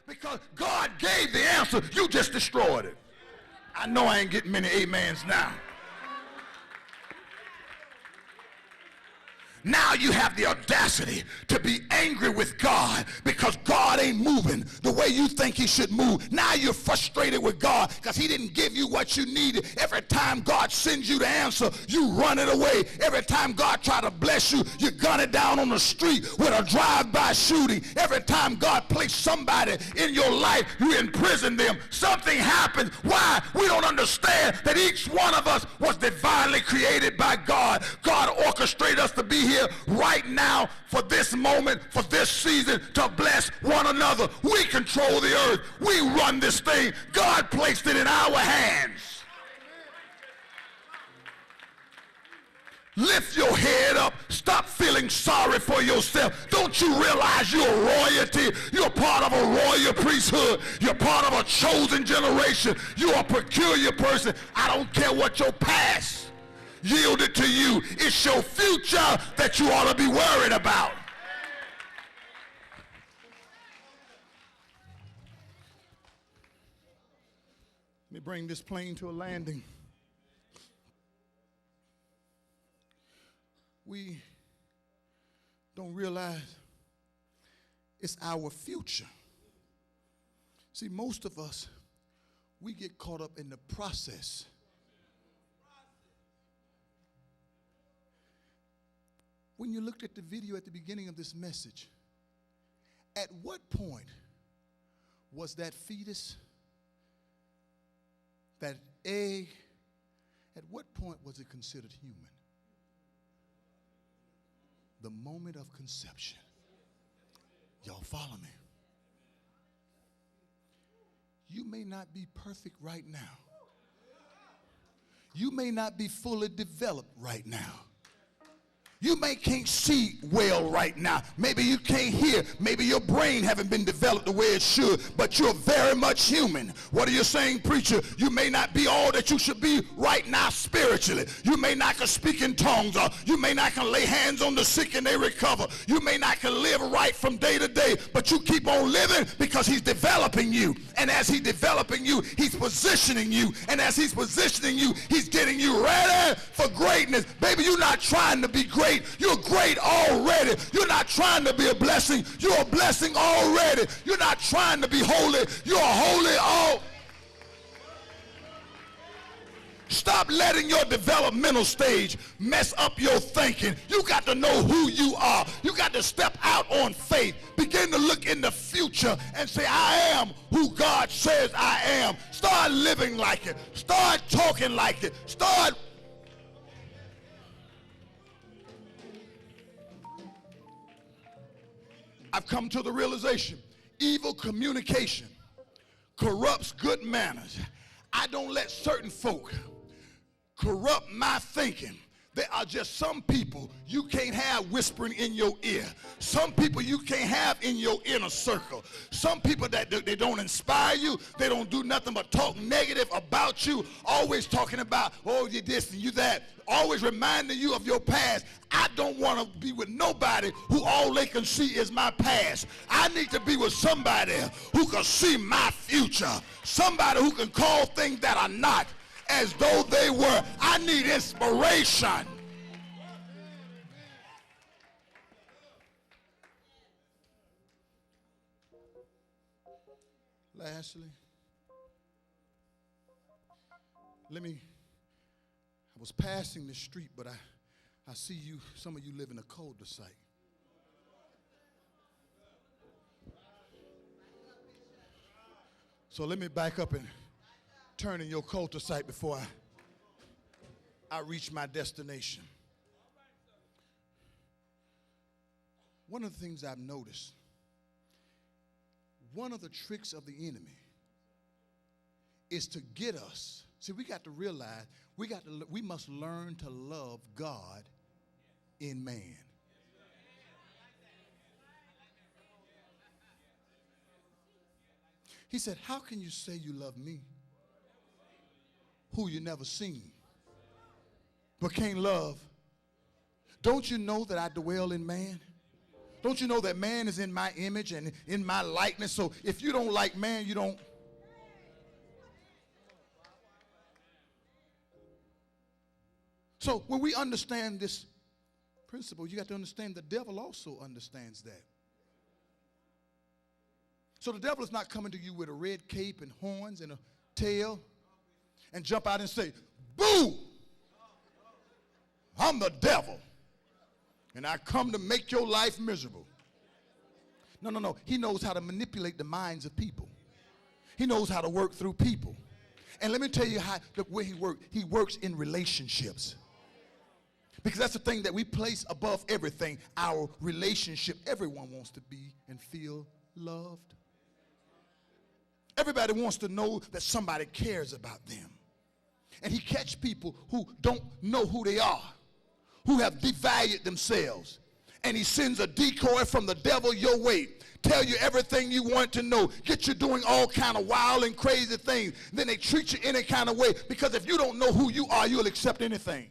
Because God gave the answer. You just destroyed it. I know I ain't getting many amens now. Now you have the audacity to be angry with God because God ain't moving the way you think he should move. Now you're frustrated with God because he didn't give you what you needed. Every time God sends you the answer, you run it away. Every time God try to bless you, you gun it down on the street with a drive-by shooting. Every time God placed somebody in your life, you imprison them. Something happens. Why? We don't understand that each one of us was divinely created by God. God orchestrated us to be here right now for this moment, for this season, to bless one another. We control the earth. We run this thing. God placed it in our hands. Lift your head up. Stop feeling sorry for yourself. Don't you realize you're royalty? You're part of a royal priesthood. You're part of a chosen generation. You're a peculiar person. I don't care what your past yielded to you. It's your future that you ought to be worried about. Let me bring this plane to a landing. We don't realize it's our future. See, most of us, we get caught up in the process. When you looked at the video at the beginning of this message, at what point was that fetus, that egg, at what point was it considered human? The moment of conception. Y'all follow me? You may not be perfect right now. You may not be fully developed right now. You can't see well right now. Maybe you can't hear. Maybe your brain haven't been developed the way it should, but you're very much human. What are you saying, preacher? You may not be all that you should be right now spiritually. You may not can speak in tongues, or you may not can lay hands on the sick and they recover. You may not can live right from day to day, but you keep on living because he's developing you. And as he's developing you, he's positioning you. And as he's positioning you, he's getting you ready for greatness. Baby, you're not trying to be great. You're great already. You're not trying to be a blessing. You're a blessing already. You're not trying to be holy. You're holy all. Stop letting your developmental stage mess up your thinking. You got to know who you are. You got to step out on faith. Begin to look in the future and say, I am who God says I am. Start living like it. Start talking like it. Start. I've come to the realization, evil communication corrupts good manners. I don't let certain folk corrupt my thinking. There are just some people you can't have whispering in your ear. Some people you can't have in your inner circle. Some people that they don't inspire you. They don't do nothing but talk negative about you. Always talking about, oh, you this and you that. Always reminding you of your past. I don't want to be with nobody who all they can see is my past. I need to be with somebody who can see my future. Somebody who can call things that are not as though they were. I need inspiration. Lastly, I was passing the street, but I see you, some of you live in a cul-de-sac. So let me back up and turn in your cul-de-sac before I reach my destination. One of the things I've noticed, one of the tricks of the enemy is to get us. See, we got to realize we must learn to love God in man. He said, how can you say you love me who you never seen but can't love? Don't you know that I dwell in man? Don't you know that man is in my image and in my likeness? So if you don't like man, you don't. So when we understand this principle, you got to understand the devil also understands that. So the devil is not coming to you with a red cape and horns and a tail and jump out and say, boo, I'm the devil, and I come to make your life miserable. No, no, no. He knows how to manipulate the minds of people. He knows how to work through people. And let me tell you how the way he works. He works in relationships. Because that's the thing that we place above everything, our relationship. Everyone wants to be and feel loved. Everybody wants to know that somebody cares about them. And he catches people who don't know who they are, who have devalued themselves. And he sends a decoy from the devil your way. Tell you everything you want to know. Get you doing all kind of wild and crazy things. Then they treat you any kind of way. Because if you don't know who you are, you'll accept anything.